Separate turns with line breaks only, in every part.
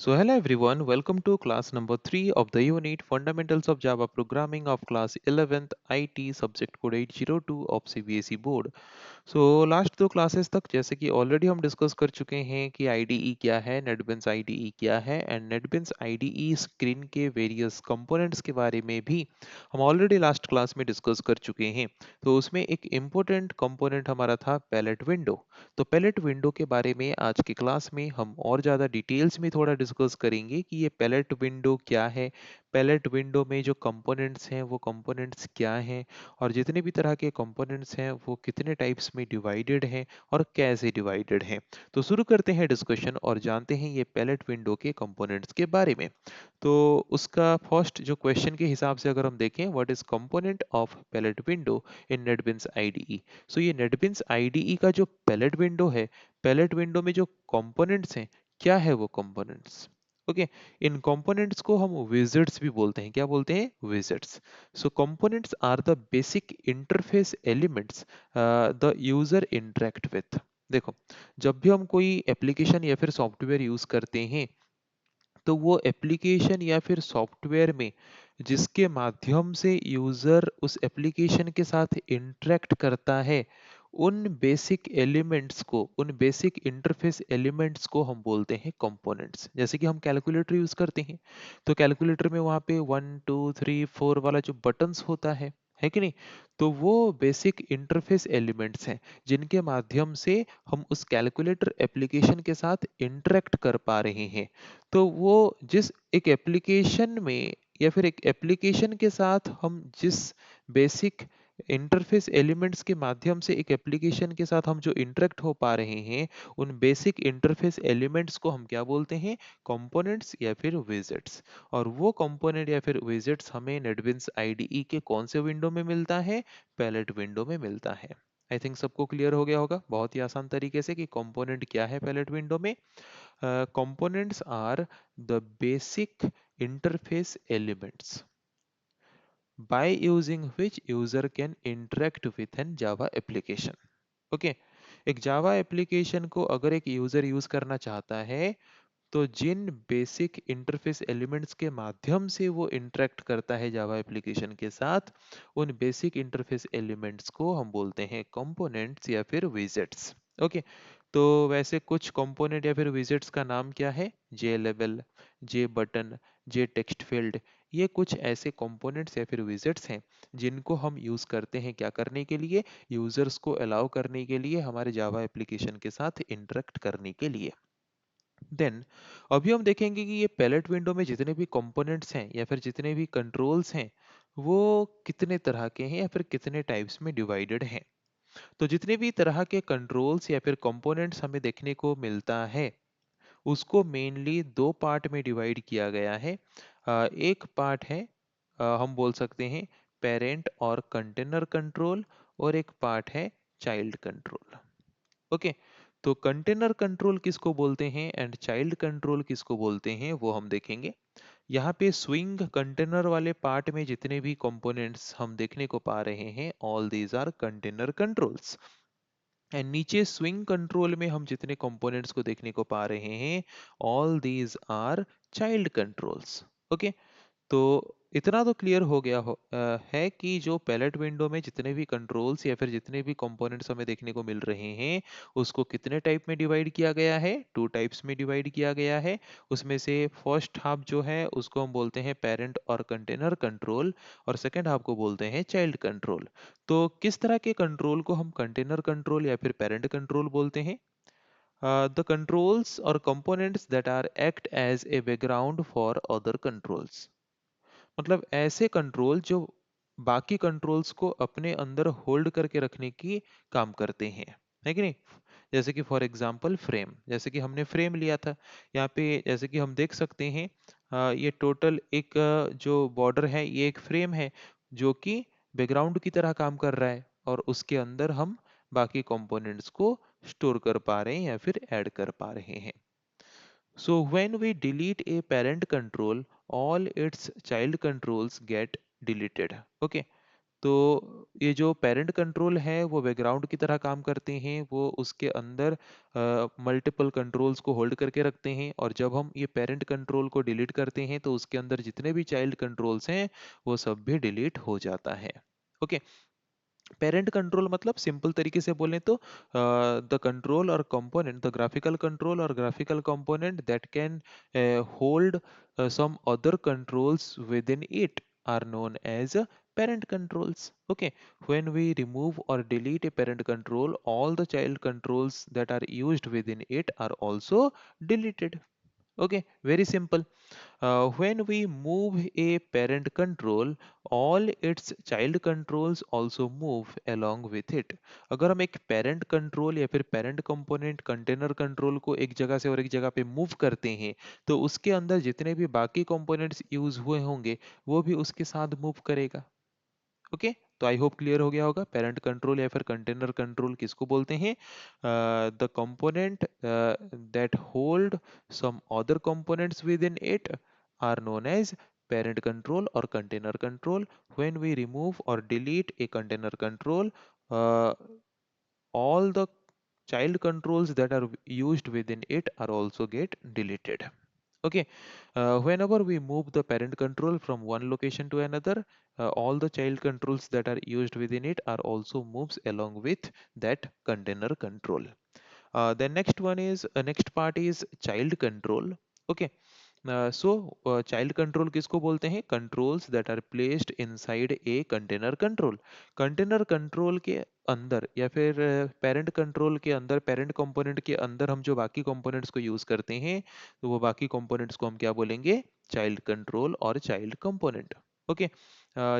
So hello everyone, welcome to class number 3 of the unit Fundamentals of Java Programming of class 11th IT subject code 802 of CBSE board. Last दो classes तक जैसे कि already हम discuss कर चुके हैं कि आईडीई क्या है, नेटबिन्स आईडीई क्या है एंड नेटबिन्स आईडीई स्क्रीन के वेरियस कंपोनेंट्स के बारे में भी हम ऑलरेडी लास्ट क्लास में डिस्कस कर चुके हैं। तो उसमें एक इम्पोर्टेंट कंपोनेंट हमारा था पैलेट विंडो। तो पैलेट विंडो के बारे में आज की क्लास में हम और ज़्यादा डिटेल्स में थोड़ा डिस्कस करेंगे कि ये पैलेट विंडो क्या है, पैलेट विंडो में जो कंपोनेंट्स हैं वो कंपोनेंट्स क्या हैं और जितने भी तरह के कंपोनेंट्स हैं वो कितने टाइप्स में डिवाइडेड हैं और कैसे डिवाइडेड हैं। तो शुरू करते हैं डिस्कशन और जानते हैं ये पैलेट विंडो के कंपोनेंट्स के बारे में। तो उसका फर्स्ट जो क्वेश्चन के हिसाब से अगर हम देखें, what is component of palette window in NetBeans IDE. So ये नेटबिन्स आईडीई का जो पैलेट विंडो है, पैलेट विंडो में जो कंपोनेंट्स हैं, क्या है वो कंपोनेंट्स। ओके, इन कंपोनेंट्स को हम विजेट्स भी बोलते हैं। क्या बोलते हैं? Widgets. So components are the basic interface elements the user interact with. देखो, जब भी हम कोई एप्लीकेशन या फिर सॉफ्टवेयर यूज करते हैं तो वो एप्लीकेशन या फिर सॉफ्टवेयर में जिसके माध्यम से यूजर उस एप्लीकेशन के साथ इंटरेक्ट करता है, उन बेसिक एलिमेंट्स को, उन बेसिक इंटरफेस एलिमेंट्स को हम बोलते हैं कंपोनेंट्स। जैसे कि हम कैलकुलेटर यूज करते हैं तो कैलकुलेटर में वहां पे 1 2 3 4 वाला जो बटन्स होता है कि नहीं, तो वो बेसिक इंटरफेस एलिमेंट्स हैं जिनके माध्यम से हम उस कैलकुलेटर एप्लीकेशन के साथ इंटरेक्ट कर पा रहे हैं। तो वो जिस एक एप्लीकेशन में या फिर एक एप्लीकेशन के साथ हम जिस बेसिक इंटरफेस एलिमेंट्स के माध्यम से एक एप्लीकेशन के साथ हम जो इंटरेक्ट हो पा रहे हैं, उन बेसिक इंटरफेस एलिमेंट्स को हम क्या बोलते हैं? कंपोनेंट्स या फिर विजेट्स। और वो कंपोनेंट या फिर विजेट्स हमें नेटबिन्स आईडीई के कौन से विंडो में मिलता है? पैलेट विंडो में मिलता है। आई थिंक सबको क्लियर हो गया होगा बहुत ही आसान तरीके से कि कंपोनेंट क्या है पैलेट विंडो में। Components are the basic interface elements by using which user can interact with an Java application. Okay, एक Java एप्लीकेशन को अगर एक यूजर यूज करना चाहता है तो जिन बेसिक इंटरफेस एलिमेंट्स के माध्यम से वो इंटरेक्ट करता है जावा एप्लीकेशन के साथ, उन बेसिक इंटरफेस एलिमेंट्स को हम बोलते हैं कंपोनेंट्स या फिर विजेट्स। ओके, तो वैसे कुछ कंपोनेंट या फिर विजेट्स का नाम क्या है? जे लेवल, जे बटन, जे टेक्स्ट फील्ड। ये कुछ ऐसे कंपोनेंट्स या फिर विजेट्स हैं जिनको हम यूज करते हैं क्या करने के लिए? यूजर्स को अलाउ करने के लिए, हमारे जावा एप्लीकेशन के साथ इंटरेक्ट करने के लिए। देन अभी हम देखेंगे कि ये पैलेट विंडो में जितने भी कंपोनेंट्स हैं या फिर जितने भी कंट्रोल्स हैं वो कितने तरह के हैं या फिर कितने टाइप्स में डिवाइडेड हैं। तो जितने भी तरह के कंट्रोल्स या फिर कंपोनेंट्स हमें देखने को मिलता है उसको मेनली दो पार्ट में डिवाइड किया गया है। एक पार्ट है, हम बोल सकते हैं पेरेंट और कंटेनर कंट्रोल, और एक पार्ट है चाइल्ड कंट्रोल। ओके, तो कंटेनर कंट्रोल किसको बोलते हैं एंड चाइल्ड कंट्रोल किसको बोलते हैं वो हम देखेंगे। यहाँ पे स्विंग कंटेनर वाले पार्ट में जितने भी कंपोनेंट्स हम देखने को पा रहे हैं, all these are container controls. And नीचे स्विंग कंट्रोल में हम जितने कंपोनेंट्स को देखने को पा रहे हैं, all these are child controls. Okay, तो इतना तो क्लियर हो गया है कि जो पैलेट विंडो में जितने भी कंट्रोल्स या फिर जितने भी कंपोनेंट्स हमें देखने को मिल रहे हैं उसको कितने टाइप में डिवाइड किया गया है? टू टाइप्स में डिवाइड किया गया है। उसमें से फर्स्ट हाफ जो है उसको हम बोलते हैं पेरेंट और कंटेनर कंट्रोल, और सेकंड हाफ को बोलते हैं चाइल्ड कंट्रोल। तो किस तरह के कंट्रोल को हम कंटेनर कंट्रोल या फिर पेरेंट कंट्रोल बोलते हैं? The controls or components that are act as a background for other controls। मतलब ऐसे कंट्रोल जो बाकी कंट्रोल्स को अपने अंदर होल्ड करके रखने की काम करते हैं, है कि नहीं? जैसे कि फॉर एग्जांपल फ्रेम, जैसे कि हमने फ्रेम लिया था यहाँ पे, जैसे कि हम देख सकते हैं ये टोटल एक जो बॉर्डर है ये एक फ्रेम है जो कि बैकग्राउंड की तरह काम कर रहा है, और उसके अंदर हम बाकी कंपोनेंट्स को स्टोर कर पा रहे हैं या फिर ऐड कर पा रहे हैं। So when we delete a parent control, all its child controls get deleted. Okay. तो ये जो पेरेंट कंट्रोल है वो बैकग्राउंड की तरह काम करते हैं, वो उसके अंदर मल्टीपल कंट्रोल्स को होल्ड करके रखते हैं, और जब हम ये पेरेंट कंट्रोल को डिलीट करते हैं तो उसके अंदर जितने भी चाइल्ड कंट्रोल्स हैं वो सब भी डिलीट हो जाता है। ओके, पेरेंट कंट्रोल मतलब सिंपल तरीके से बोलें तो द कंट्रोल और कंपोनेंट, द ग्राफिकल कंट्रोल और graphical component that can hold some other controls within it are known as parent controls. Okay, when we remove or delete a parent control, all the child controls that are used within it are also deleted. Okay, very simple. When we move a parent control, all its child controls also move along with it. अगर हम एक parent control या फिर parent component container control को एक जगह से और एक जगह पे move करते हैं, तो उसके अंदर जितने भी बाकी components यूज हुए होंगे वो भी उसके साथ move करेगा। ओके, तो आई होप क्लियर हो गया होगा। पेरेंट कंट्रोल या फिर कंटेनर कंट्रोल किसको बोलते हैं? The component that hold some other components within it are known as parent control or container control. When we remove or delete a container control, uh, all the child controls that are used within it are also get deleted. Okay, whenever we move the parent control from one location to another, all the child controls that are used within it are also moves along with that container control. The next one is next part is child control. Okay, child control किसको बोलते हैं? Controls that are placed inside a container control. Container control के अंदर या फिर parent control के अंदर, parent component के अंदर हम जो बाकी कंपोनेंट्स को यूज करते हैं, तो वो बाकी कंपोनेंट्स को हम क्या बोलेंगे? चाइल्ड कंट्रोल और चाइल्ड कंपोनेंट। ओके,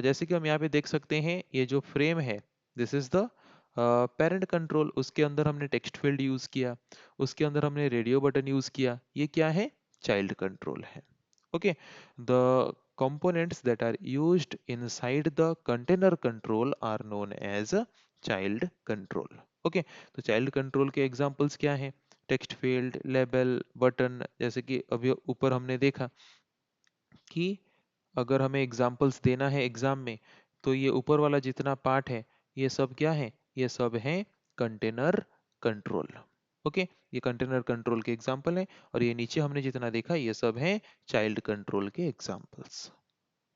जैसे कि हम यहाँ पे देख सकते हैं, ये जो फ्रेम है this is the parent control. उसके अंदर हमने टेक्स्ट फील्ड यूज किया, उसके अंदर हमने रेडियो बटन यूज किया, ये क्या है? चाइल्ड कंट्रोल है। Okay, the components that are used inside the container control are known as a child control. Okay, तो चाइल्ड कंट्रोल के एग्जांपल्स क्या हैं? Text field, label, button. जैसे कि अभी ऊपर हमने देखा कि अगर हमें एग्जाम्पल्स देना है एग्जाम में, तो ये ऊपर वाला जितना पार्ट है ये सब क्या है? ये सब है कंटेनर कंट्रोल। ओके, ये कंटेनर कंट्रोल के एग्जाम्पल है, और ये नीचे हमने जितना देखा ये सब है चाइल्ड कंट्रोल के एग्जाम्पल्स।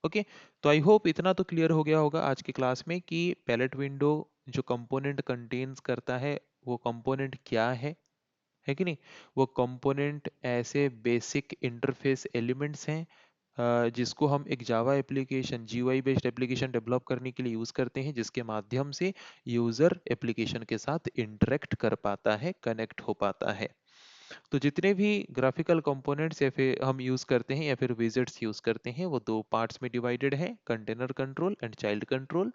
ओके, तो आई होप इतना तो क्लियर हो गया होगा आज की क्लास में कि पैलेट विंडो जो कंपोनेंट कंटेन्स करता है वो कंपोनेंट क्या है कि नहीं? वो कंपोनेंट ऐसे बेसिक इंटरफेस एलिमेंट्स हैं जिसको हम एक Java application, GUI based application develop करने के लिए यूज करते हैं, जिसके माध्यम से यूजर एप्लीकेशन के साथ इंटरेक्ट कर पाता है, कनेक्ट हो पाता है। तो जितने भी ग्राफिकल कंपोनेंट्स या फिर हम यूज करते हैं या फिर विजेट्स यूज करते हैं वो दो पार्ट्स में डिवाइडेड है, container control and child control.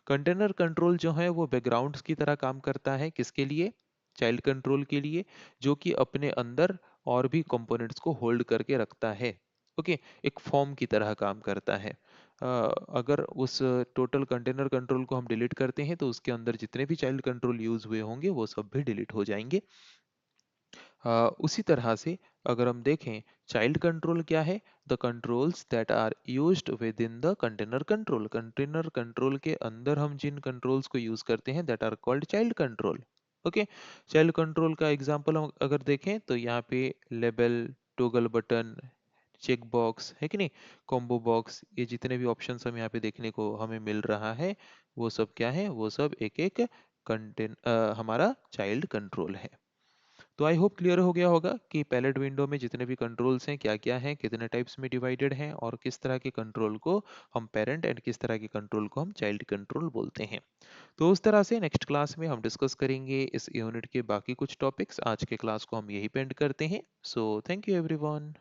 Container control जो है वो बैकग्राउंड्स की तरह काम करता है, किसके लिए? चाइल्ड कंट्रोल के लिए, जो कि अपने अंदर और भी कंपोनेंट्स को होल्ड करके रखता है। ओके, एक फॉर्म की तरह काम करता है। अगर उस टोटल कंटेनर कंट्रोल को हम डिलीट करते हैं तो उसके अंदर जितने भी चाइल्ड कंट्रोल यूज हुए होंगे वो सब भी डिलीट हो जाएंगे। उसी तरह से अगर हम देखें, चाइल्ड कंट्रोल क्या है? The controls that are used within the container control. Container control के अंदर हम जिन कंट्रोल्स को यूज करते हैं that are called child control. Okay, child control का एग्जांपल हम अगर देखें तो यहाँ पे label, toggle button, check box है कि नहीं, कॉम्बो बॉक्स, ये जितने भी ऑप्शंस हम यहाँ पे देखने को हमें मिल रहा है वो सब क्या है? वो सब एक एक हमारा चाइल्ड कंट्रोल है। तो आई होप क्लियर हो गया होगा कि पैलेट विंडो में जितने भी कंट्रोल्स हैं क्या क्या हैं, कितने टाइप्स में डिवाइडेड हैं, और किस तरह के कंट्रोल को हम पेरेंट एंड किस तरह के कंट्रोल को हम चाइल्ड कंट्रोल बोलते हैं। तो उस तरह से नेक्स्ट क्लास में हम डिस्कस करेंगे इस यूनिट के बाकी कुछ टॉपिक्स। आज के क्लास को हम यही पे एंड करते हैं। So thank you everyone.